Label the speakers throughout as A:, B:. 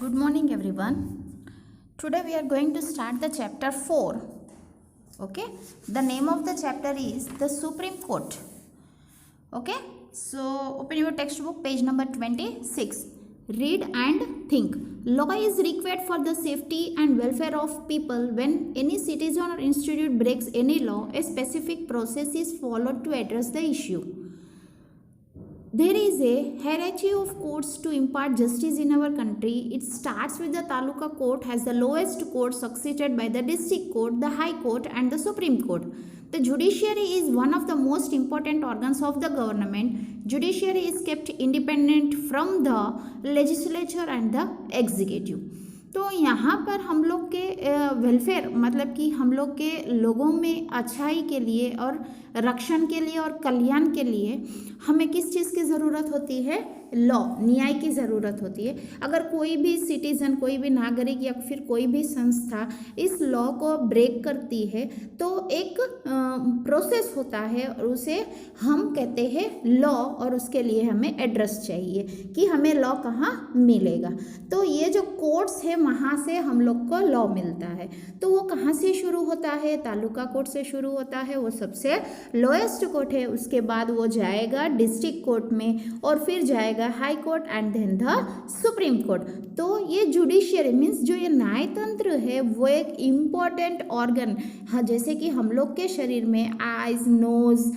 A: Good morning, everyone. Today we are going to start the chapter 4. Okay, the name of the chapter is the Supreme Court. Okay, so open your textbook, page number 26. Read and think. Law is required for the safety and welfare of people. When any citizen or institute breaks any law, a specific process is followed to address the issue. There is a hierarchy of courts to impart justice in our country. It starts with the Taluka court as the lowest court, succeeded by the district court, the high court and the Supreme Court. The judiciary is one of the most important organs of the government. Judiciary is kept independent from the legislature and the executive. तो यहाँ पर हम लोग के welfare मतलब कि हम लोग के लोगों में अच्छाई के लिए और रक्षण के लिए और कल्याण के लिए हमें किस चीज़ की ज़रूरत होती है? लॉ, न्याय की ज़रूरत होती है। अगर कोई भी सिटीज़न, कोई भी नागरिक या फिर कोई भी संस्था इस लॉ को ब्रेक करती है तो एक प्रोसेस होता है और उसे हम कहते हैं लॉ, और उसके लिए हमें एड्रेस चाहिए कि हमें लॉ कहाँ मिलेगा। तो ये जो कोर्ट्स है वहाँ से हम लोग को लॉ मिलता है। तो वो कहाँ से शुरू होता है? तालुका कोर्ट से शुरू होता है, वो सबसे लोएस्ट कोर्ट है। उसके बाद वो जाएगा डिस्ट्रिक्ट कोर्ट में और फिर जाएगा high court and then the supreme court. तो ये जुडिशियरी मीन्स जो ये न्यायतंत्र है वो एक इम्पॉर्टेंट ऑर्गन, हाँ, जैसे कि हम लोग के शरीर में आइज, नोज,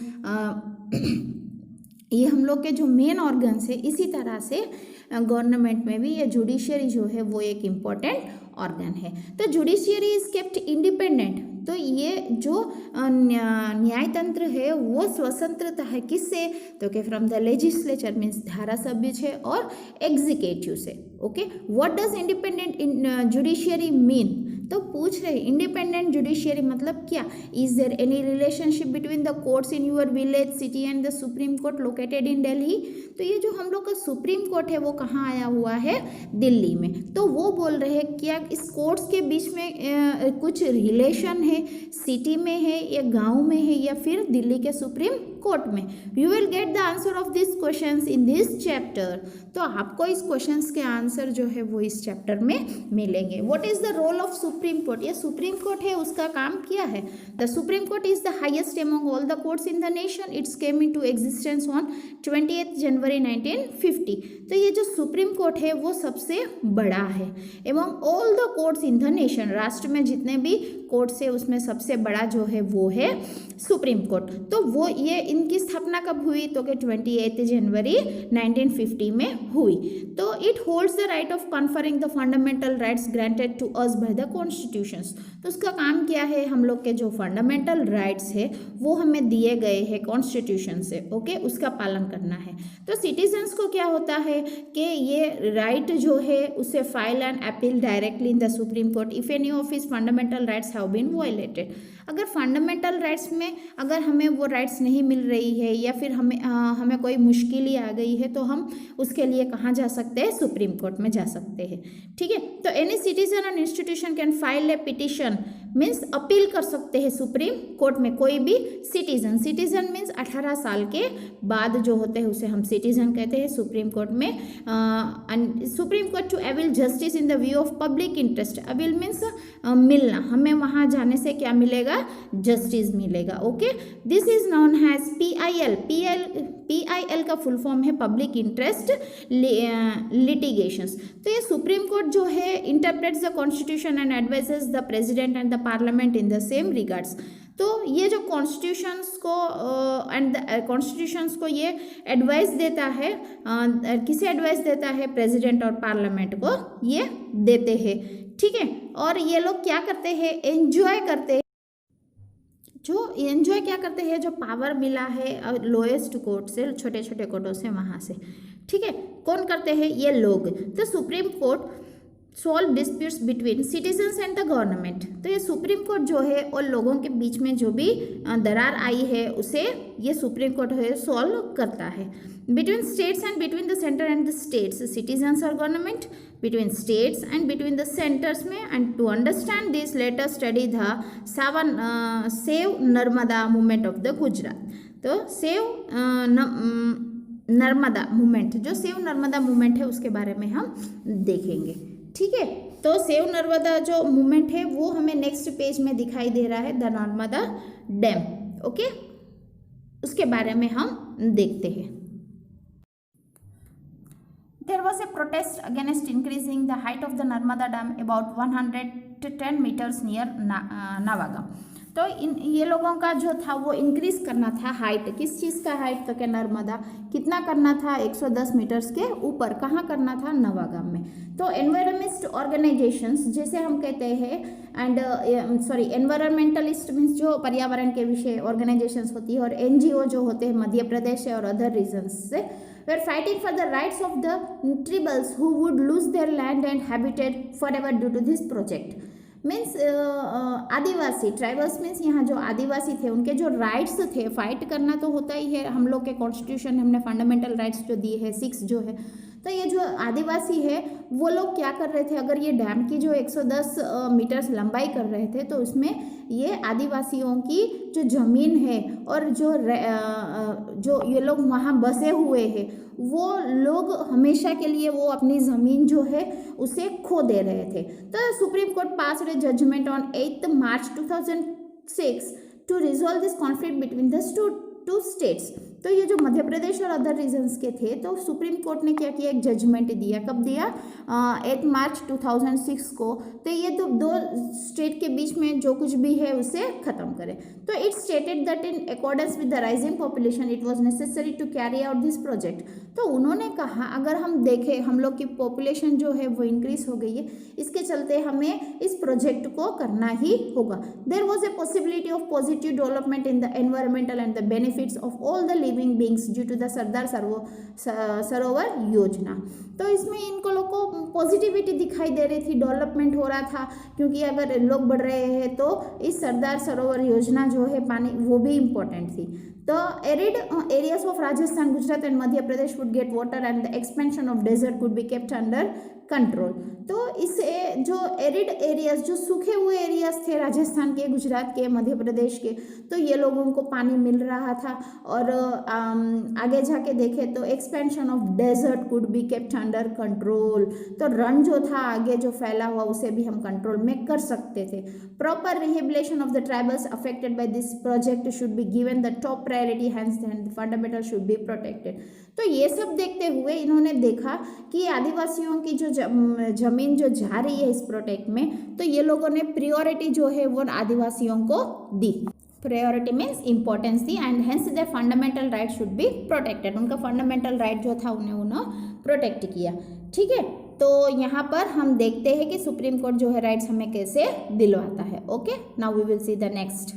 A: ये हम लोग के जो मेन ऑर्गन्स है, इसी तरह से गवर्नमेंट में भी ये जुडिशियरी जो है वो एक इम्पॉर्टेंट ऑर्गन है। तो जुडिशियरी इज केप्ट इंडिपेंडेंट। तो ये जो न्यायतंत्र है वो स्वतंत्रता है किससे? तो कि फ्रॉम द लेजिस्लेचर मीन्स धारासभ्य से और एग्जीक्यूटिव से। Okay, what does independent judiciary mean? तो पूछ रहे इंडिपेंडेंट जुडिशियरी मतलब क्या? Is there any relationship between the courts in your village, city and the supreme court located in Delhi? तो ये जो हम लोग का सुप्रीम कोर्ट है वो कहाँ आया हुआ है? दिल्ली में। तो वो बोल रहे हैं क्या इस कोर्ट्स के बीच में कुछ रिलेशन है, सिटी में है या गांव में है या फिर दिल्ली के सुप्रीम कोर्ट में? You will get the answer of this questions in this chapter. तो आपको इस क्वेश्चंस के आंसर जो है वो इस चैप्टर में मिलेंगे। What is the role of supreme court? ये सुप्रीम कोर्ट है, उसका काम क्या है? The supreme court is the highest among all the courts in the nation. It's came into existence on 28 January 1950। तो ये जो सुप्रीम कोर्ट है वो सबसे बड़ा है among all the courts in the nation. राष्ट्र में जितने भी कोर्ट्स है उसमें सबसे बड़ा जो है वो है सुप्रीम कोर्ट। तो वो ये इनकी स्थापना कब हुई? तो कि 28 जनवरी 1950 में हुई। तो it holds the right of conferring the fundamental rights granted to us by the constitutions. तो उसका काम क्या है? हम लोग के जो फंडामेंटल राइट्स है वो हमें दिए गए हैं कॉन्स्टिट्यूशन से, ओके, उसका पालन करना है। तो सिटीजन्स को क्या होता है कि ये राइट जो है उसे file and appeal directly in the supreme court if any of his fundamental rights have been violated. अगर फंडामेंटल राइट्स में अगर हमें वो राइट्स नहीं मिल रही है या फिर हमें कोई मुश्किल आ गई है तो हम उसके लिए कहाँ जा सकते हैं? सुप्रीम कोर्ट में जा सकते हैं। ठीक है, तो any citizen and institution can file a petition means appeal कर सकते हैं सुप्रीम कोर्ट में कोई भी सिटीजन। सिटीजन मीन्स 18 साल के बाद जो होते हैं उसे हम सिटीजन कहते हैं। सुप्रीम कोर्ट में supreme court to avail justice in the view of public interest. Avail means मिलना, हमें वहाँ जाने से क्या मिलेगा? जस्टिस मिलेगा। Okay, this is known has PIL। PIL का फुल फॉर्म है पब्लिक इंटरेस्ट लिटिगेशंस। तो ये सुप्रीम कोर्ट जो है interprets the constitution and advises the president and the parliament in the same regards. तो ये जो कॉन्स्टिट्यूशंस को ये एडवाइस देता है, किसे एडवाइस देता है? प्रेसिडेंट और पार्लियामेंट को ये देते हैं। ठीक है, और ये लोग क्या करते हैं? एंजॉय करते हैं। जो एंजॉय क्या करते हैं? जो पावर मिला है लोएस्ट कोर्ट से, छोटे छोटे कोर्टों से, वहाँ से। ठीक है, कौन करते हैं? ये लोग। तो supreme court solve disputes between citizens and the government. तो ये सुप्रीम कोर्ट जो है और लोगों के बीच में जो भी दरार आई है उसे ये सुप्रीम कोर्ट है सॉल्व करता है। Between states and between the centre and the states, citizens और government, between states and between the centres में। And to understand this let us study the save Narmada movement of the Gujarat. तो save Narmada movement, जो save Narmada movement है उसके बारे में हम देखेंगे। ठीक है। तो सेव नर्मदा जो मूवमेंट है वो हमें नेक्स्ट पेज में दिखाई दे रहा है, द नर्मदा डैम। ओके, उसके बारे में हम देखते हैं। There was a protest against increasing the height of the Narmada Dam about 110 meters near Navagam। तो ये लोगों का जो था वो इंक्रीज करना था हाइट, किस चीज़ का हाइट, तो क्या नर्मदा कितना करना था, 110 मीटर्स के ऊपर, कहाँ करना था, नवागाम में। तो एनवायरमेंट ऑर्गेनाइजेशंस जैसे हम कहते हैं, एंड एनवायरमेंटलिस्ट मीन्स जो पर्यावरण के विषय ऑर्गेनाइजेशंस होती है, और एनजीओ जो होते हैं मध्य प्रदेश से और अदर रीजन्स से, were fighting for the rights of the tribals who would lose their land and habitat forever due to this project। Means Adivasi tribals means यहाँ जो आदिवासी थे उनके जो राइट्स थे, फाइट करना तो होता ही है, हम लोग के कॉन्स्टिट्यूशन हमने फंडामेंटल राइट्स जो दिए हैं 6 जो है। तो ये जो आदिवासी है वो लोग क्या कर रहे थे, अगर ये डैम की जो 110 मीटर्स लंबाई कर रहे थे तो उसमें ये आदिवासियों की जो ज़मीन है और जो ये लोग वहाँ बसे हुए हैं वो लोग हमेशा के लिए वो अपनी ज़मीन जो है उसे खो दे रहे थे। तो supreme court passed a judgement on 8 March 2006 to resolve this conflict between the two states. तो ये जो मध्य प्रदेश और अदर रीजन्स के थे, तो सुप्रीम कोर्ट ने क्या किया, एक जजमेंट दिया। कब दिया, 8 मार्च 2006 को। तो ये तो दो स्टेट के बीच में जो कुछ भी है उसे खत्म करे। तो it stated that in accordance with the rising population it was necessary to carry out this project. तो उन्होंने कहा अगर हम देखें हम लोग की पॉपुलेशन जो है वो इंक्रीज हो गई है, इसके चलते हमें इस प्रोजेक्ट को करना ही होगा। There was a possibility of positive development in the environmental and the benefits of all the living beings due to the Sardar Sarovar Yojana. तो इसमें इनको लोग को पॉजिटिविटी दिखाई दे रही थी, डेवलपमेंट हो रहा था, क्योंकि अगर लोग बढ़ रहे हैं तो इस सरदार सरोवर योजना जो है पानी वो भी इम्पोर्टेंट थी। तो arid areas of Rajasthan, Gujarat and Madhya Pradesh would get water and the expansion of desert could be kept under control. तो इसे जो एरिड एरियाज, जो सूखे हुए एरियाज थे राजस्थान के, गुजरात के, मध्य प्रदेश के, तो ये लोगों को पानी मिल रहा था। और आगे जाके देखें तो expansion of desert could be kept under control. तो रण जो था आगे जो फैला हुआ उसे भी हम कंट्रोल में कर सकते थे। Proper rehabilitation of the tribals affected by this project should be given the top priority, hence the fundamental should be protected. तो ये सब देखते हुए इन्होंने देखा कि आदिवासियों की जो जमीन जो जा रही है इस प्रोटेक्ट में, तो ये लोगों ने प्रियोरिटी जो है वो आदिवासियों को दी। प्रायोरिटी मीन्स इंपॉर्टेंस दी, and hence their fundamental right should be protected. उनका फंडामेंटल राइट जो था उन्हें प्रोटेक्ट किया। ठीक है, तो यहाँ पर हम देखते हैं कि सुप्रीम कोर्ट जो है राइट्स हमें कैसे दिलवाता है। Okay, now we will see the next.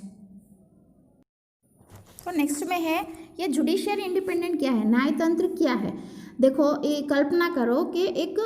A: तो नेक्स्ट में है ये जुडिशियरी इंडिपेंडेंट क्या है, न्यायतंत्र क्या है। देखो ये कल्पना करो कि एक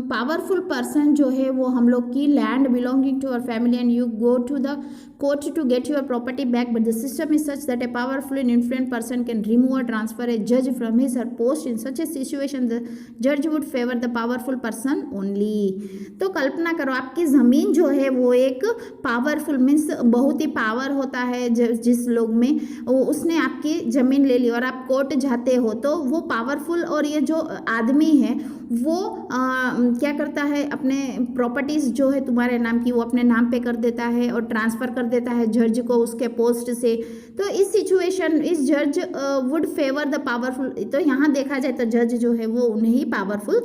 A: पावरफुल पर्सन जो है वो हम लोग की land belonging to our family and you go to the court to get your property back, but the system is such that a powerful and influential person can remove और transfer ए जज from his her post. In such A situation the जज would favour the powerful person only. तो कल्पना करो आपकी ज़मीन जो है वो एक पावरफुल मीन्स बहुत ही पावर होता है जिस लोग में, उसने आपकी ज़मीन ले ली और आप कोर्ट जाते हो, तो वो पावरफुल और ये जो आदमी है वो क्या करता है, अपने प्रॉपर्टीज़ जो है तुम्हारे नाम की वो अपने नाम पे कर देता है और ट्रांसफ़र कर देता है जज को उसके पोस्ट से। तो इस सिचुएशन इस जज वुड फेवर द पावरफुल। तो यहाँ देखा जाए तो जज जो है वो उन्हें ही पावरफुल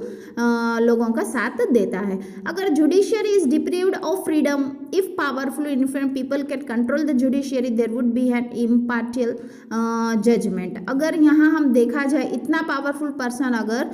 A: लोगों का साथ देता है। अगर judiciary is deprived of freedom, if powerful influent people can control the judiciary there would be an impartial judgment. अगर यहाँ हम देखा जाए इतना पावरफुल पर्सन अगर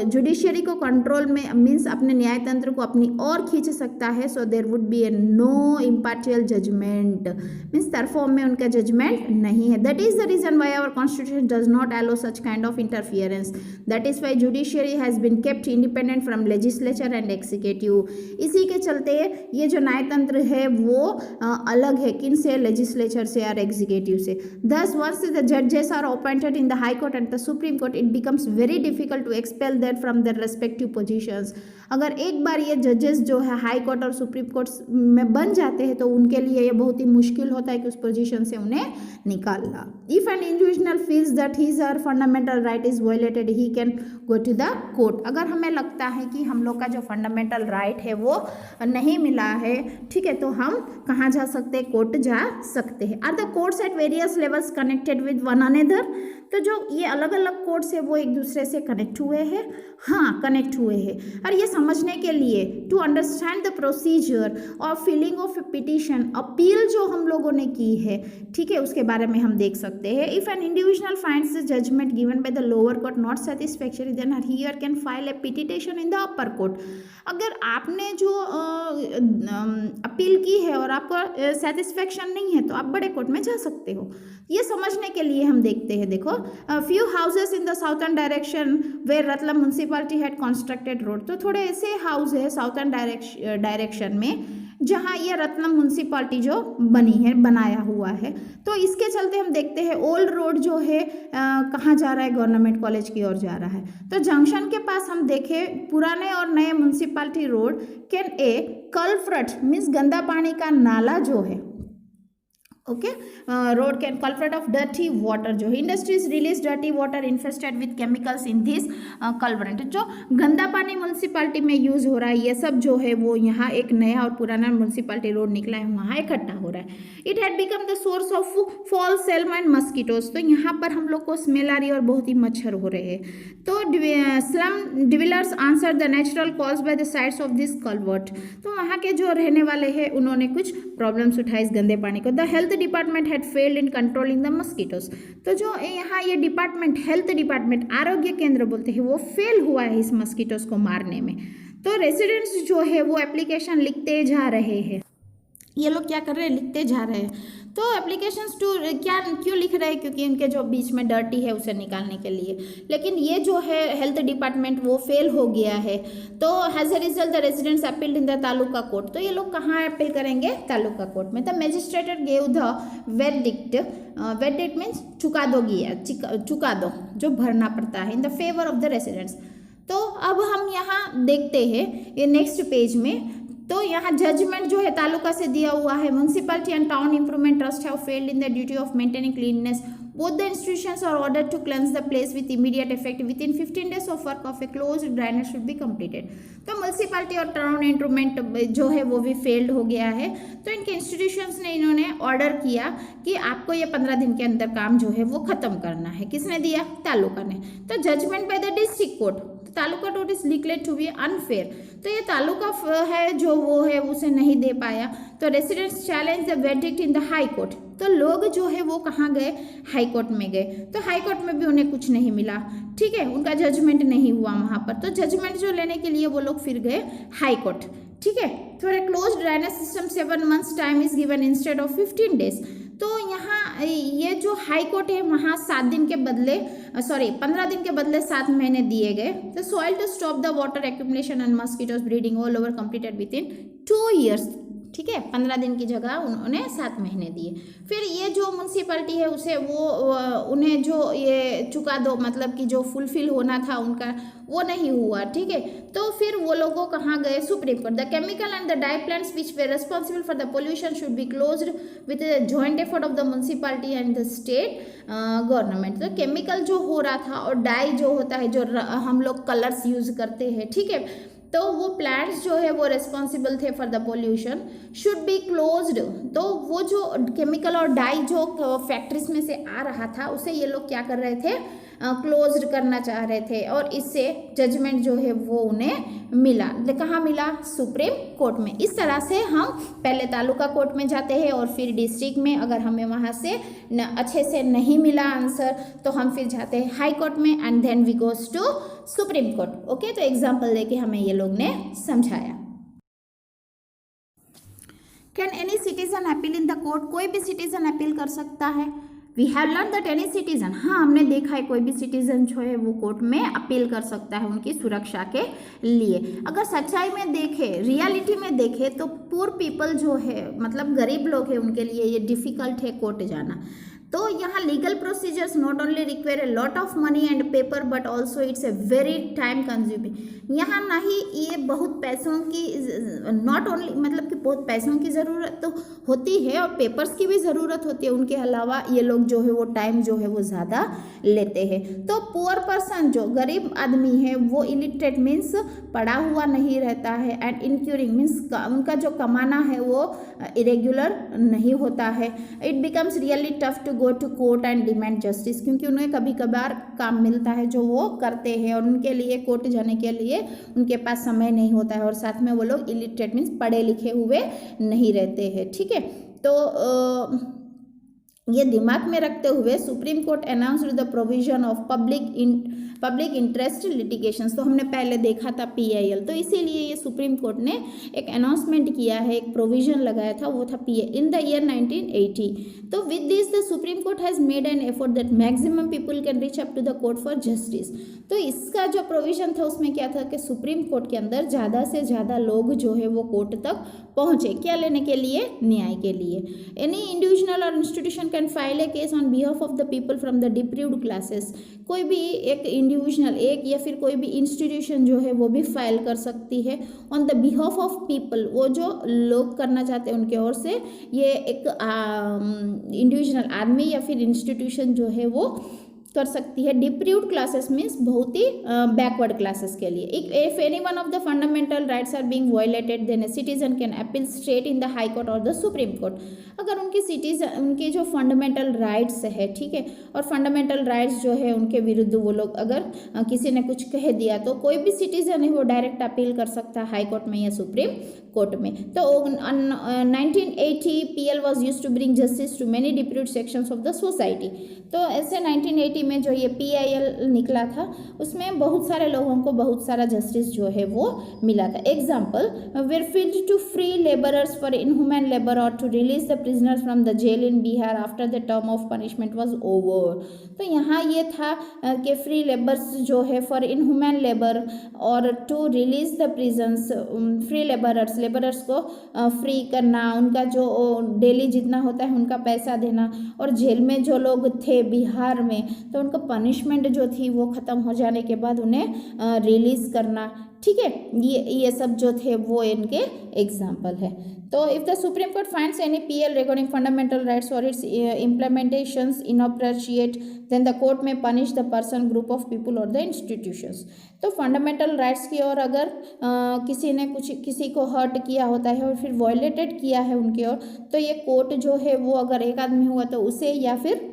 A: जुडिशियरी को कंट्रोल में मीन्स अपने न्यायतंत्र को अपनी ओर खींच सकता है, so there would be a no impartial judgment, means तरफॉर्म में उनका जजमेंट नहीं है। That is the reason why our constitution does not aloe such kind of interference. That is why judiciary has been kept independent from legislature and executive. इसी के चलते ये जो न्यायतंत्र है वो अलग है, किन से, लेजिस्लेचर से और एग्जीक्यूटिव से। Thus once the judges are appointed in the High Court and the Supreme Court, it becomes very very difficult to expel that from their respective positions. अगर एक बार ये जजेस जो है हाई कोर्ट और सुप्रीम कोर्ट में बन जाते हैं तो उनके लिए ये बहुत ही मुश्किल होता है कि उस पोजीशन से उन्हें निकालना। If an individual feels that his or fundamental right is violated he can go to the court. अगर हमें लगता है कि हम लोग का जो फंडामेंटल राइट है वो नहीं मिला है, ठीक है, तो हम कहाँ जा सकते हैं? कोर्ट जा सकते हैं। Are the courts at various levels connected with one another? तो जो ये अलग अलग कोर्ट्स है वो एक दूसरे से कनेक्ट हुए हैं, हाँ कनेक्ट हुए हैं। और ये समझने के लिए टू अंडरस्टैंड द प्रोसीजर और feeling of A petition, appeal जो हम लोगों ने की है, ठीक है, उसके बारे में हम देख सकते हैं। If an individual finds the judgment given by the lower court not satisfactory then he or can file a petition in the upper court. अगर आपने जो अपील की है और आपको सेटिस्फैक्शन नहीं है तो आप बड़े कोर्ट में जा सकते हो। ये समझने के लिए हम देखते हैं, देखो few houses in the southern direction where Ratlam municipality had constructed road. तो थोड़े ऐसे हाउस है साउथर्न डायरेक्शन में जहाँ ये रत्नम म्यूनसिपालिटी जो बनी है, बनाया हुआ है। तो इसके चलते हम देखते हैं ओल्ड रोड जो है कहाँ जा रहा है? गवर्नमेंट कॉलेज की ओर जा रहा है। तो जंक्शन के पास हम देखें पुराने और नए municipality road can a culvert means गंदा पानी का नाला जो है, okay, road can culvert of dirty water जो है industries release dirty water infested with chemicals in this culvert. जो गंदा पानी म्यूनसिपालिटी में यूज हो रहा है ये सब जो है वो यहाँ एक नया और पुराना म्यूनसिपालिटी रोड निकला है वहाँ इकट्ठा हो रहा है। It had become the source of foul सेल्म एंड मस्कीटोज। तो यहाँ पर हम लोग को स्मेल आ रही है और बहुत ही मच्छर हो रहे हैं। तो slum developers answer the natural cause by the sides of this culvert. तो वहाँ के जो रहने वाले हैं उन्होंने कुछ प्रॉब्लम्स उठाए इस गंदे पानी को। The health department had failed in controlling the mosquitoes. तो जो यहाँ ये डिपार्टमेंट, हेल्थ डिपार्टमेंट, आरोग्य केंद्र बोलते हैं, वो फेल हुआ है इस मस्कीटोज को मारने में। तो रेसिडेंट्स जो है वो एप्लीकेशन लिखते जा रहे हैं। ये लोग क्या कर रहे हैं? लिखते जा रहे हैं। तो एप्लीकेशंस टू क्या क्यों लिख रहे हैं? क्योंकि इनके जो बीच में डर्टी है उसे निकालने के लिए। लेकिन ये जो है हेल्थ डिपार्टमेंट वो फेल हो गया है। तो as a result the residents appealed in the taluka court. तो ये लोग कहाँ अपील करेंगे? तालुका कोर्ट में। The magistrate gave the verdict, verdict means चुकादो गया, चुकादो जो भरना पड़ता है in the favour of the residents. तो अब हम यहाँ देखते हैं ये नेक्स्ट पेज में। तो यहाँ जजमेंट जो है तालुका से दिया हुआ है। Municipality and town improvement trust have failed in the duty of maintaining cleanness. Both the institutions are ordered to cleanse the place with immediate effect. Within 15 days of work of a closed drainage should be completed. तो municipality और town improvement जो है वो भी failed हो गया है। तो इनके इंस्टीट्यूशंस ने इन्होंने ऑर्डर किया कि आपको ये 15 दिन के अंदर काम जो है वो खत्म करना है। किसने दिया? तालुका ने। तो judgement by the district court, taluka court is declared to be unfair. तो ये तालुका है जो वो है उसे नहीं दे पाया। तो residents challenge the verdict in the high court. तो लोग जो है वो कहाँ गए? हाई कोर्ट में गए। तो हाई कोर्ट में भी उन्हें कुछ नहीं मिला, ठीक है, उनका जजमेंट नहीं हुआ वहाँ पर। तो जजमेंट जो लेने के लिए वो लोग फिर गए हाई कोर्ट, ठीक है। For a closed drainage system 7 months time is given instead of 15 days। तो यहाँ ये जो हाई कोर्ट है वहाँ 7 दिन के बदले 15 दिन के बदले 7 महीने दिए गए। तो soil to stop the water accumulation and mosquitoes breeding all over completed within 2 years, ठीक है। 15 दिन की जगह उन्होंने 7 महीने दिए। फिर ये जो म्यूनसिपैलिटी है उसे वो उन्हें जो ये चुका दो, मतलब कि जो फुलफिल होना था उनका वो नहीं हुआ, ठीक है। तो फिर वो लोगों कहाँ गए? Supreme court. The chemical and the dye plants which were responsible for the pollution should be closed with the joint effort of the municipality and the state government. तो केमिकल जो हो रहा था और डाई जो होता है, जो हम लोग कलर्स यूज करते हैं, ठीक है, तो वो प्लांट्स जो है वो रेस्पॉन्सिबल थे for the pollution should be closed. तो वो जो केमिकल और डाई जो फैक्ट्रीज में से आ रहा था उसे ये लोग क्या कर रहे थे? क्लोज्ड करना चाह रहे थे। और इससे जजमेंट जो है वो उन्हें मिला। कहाँ मिला? सुप्रीम कोर्ट में। इस तरह से हम पहले तालुका कोर्ट में जाते हैं और फिर डिस्ट्रिक्ट में। अगर हमें वहाँ से अच्छे से नहीं मिला आंसर तो हम फिर जाते हैं हाई कोर्ट में and then we goes to supreme court. Okay, तो एग्जाम्पल देके हमें ये लोग ने समझाया। Can any citizen appeal in the court? कोई भी सिटीजन अपील कर सकता है। We have learn that any citizen, हाँ हमने देखा है कोई भी सिटीजन जो है वो कोर्ट में अपील कर सकता है उनकी सुरक्षा के लिए। अगर सच्चाई में देखे, रियलिटी में देखे तो पुअर पीपल जो है, मतलब गरीब लोग हैं, उनके लिए ये डिफिकल्ट है कोर्ट जाना। तो यहाँ legal procedures not only require a lot of money and paper but also it's a very time consuming. यहाँ ना ही ये बहुत पैसों की, नॉट ओनली मतलब कि बहुत पैसों की ज़रूरत तो होती है और पेपर्स की भी ज़रूरत होती है, उनके अलावा ये लोग जो है वो टाइम जो है वो ज़्यादा लेते हैं। तो पुअर पर्सन जो गरीब आदमी है वो इलिटरेट मीन्स पढ़ा हुआ नहीं रहता है, एंड इनक्यूरिंग मीन्स उनका जो कमाना है वो इरेगुलर नहीं होता है। It becomes really tough to go to court and demand justice, क्योंकि उन्हें कभी कभार काम मिलता है जो वो करते हैं और उनके लिए कोर्ट जाने के लिए उनके पास समय नहीं होता है, और साथ में वो लोग इलिटरेट मीन्स पढ़े लिखे हुए नहीं रहते हैं। ठीक है, तो ये दिमाग में रखते हुए supreme court announced the provision of public interest litigations. तो हमने पहले देखा था PIL, तो इसीलिए ये सुप्रीम कोर्ट ने एक अनाउंसमेंट किया है, एक प्रोविजन लगाया था, वो था PIL इन द ईयर 1980। तो with this the supreme court has made an effort that maximum people can reach up to the court for justice. तो इसका जो प्रोविजन था उसमें क्या था कि सुप्रीम कोर्ट के अंदर ज़्यादा से ज़्यादा लोग जो है वो कोर्ट तक पहुँचे, क्या लेने के लिए, न्याय के लिए। Any individual or institution can file a case on behalf of the people from the deprived classes. कोई भी एक इंडिविजुअल, एक या फिर कोई भी इंस्टीट्यूशन जो है वो भी फाइल कर सकती है on the behalf of people, वो जो लोग करना चाहते हैं उनके ओर से। ये एक इंडिविजुअल आदमी या फिर इंस्टीट्यूशन जो है वो कर सकती है। डिप्रीव्ड क्लासेस मीन्स बहुत ही बैकवर्ड क्लासेस के लिए। If any one of the fundamental rights are being violated then a citizen can appeal straight in the high court और द सुप्रीम कोर्ट। अगर उनके जो फंडामेंटल राइट्स है, ठीक है, और फंडामेंटल राइट्स जो है उनके विरुद्ध वो लोग अगर किसी ने कुछ कह दिया तो कोई भी सिटीजन है वो डायरेक्ट अपील कर सकता है हाई कोर्ट में या सुप्रीम कोर्ट में। तो 1980 PL was use to bring justice to many deprived sections of the society. तो ऐसे 1980 में जो ये PIL निकला था उसमें बहुत सारे लोगों को बहुत सारा जस्टिस जो है वो मिला था। Example, were filed to free labourers for inhuman labour और to release the prisoners from the jail in Bihar after the term of punishment was over. तो यहाँ ये था कि फ्री लेबर्स जो है फॉर इनह्यूमन लेबर और to release the prisons, free labourers को फ्री करना, उनका जो डेली जितना होता है उनका पैसा देना, और जेल में जो लोग थे बिहार में तो उनका पनिशमेंट जो थी वो ख़त्म हो जाने के बाद उन्हें रिलीज़ करना। ठीक है, ये सब जो थे वो इनके एग्जाम्पल है। तो if the supreme Court finds any PL regarding fundamental rights or its implementations inappropriate then the court may punish the person, group of people or the institutions. तो फंडामेंटल राइट्स की ओर अगर किसी ने किसी को हर्ट किया होता है और फिर वायलेटेड किया है उनके ओर, तो ये कोर्ट जो है वो अगर एक आदमी हुआ तो उसे, या फिर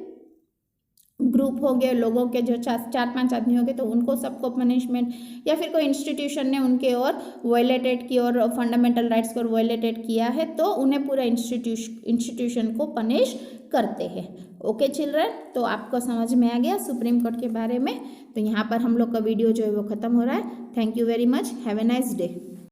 A: ग्रुप हो गए लोगों के जो 4-5 आदमी हो गए तो उनको सबको पनिशमेंट, या फिर कोई इंस्टीट्यूशन ने उनके और वायलेटेड की और फंडामेंटल राइट्स को वायलेटेड किया है तो उन्हें पूरा इंस्टीट्यूशन को पनिश करते हैं। ओके चिल्ड्रन, तो आपको समझ में आ गया सुप्रीम कोर्ट के बारे में। तो यहाँ पर हम लोग का वीडियो जो है वो ख़त्म हो रहा है। Thank you very much, have a nice day.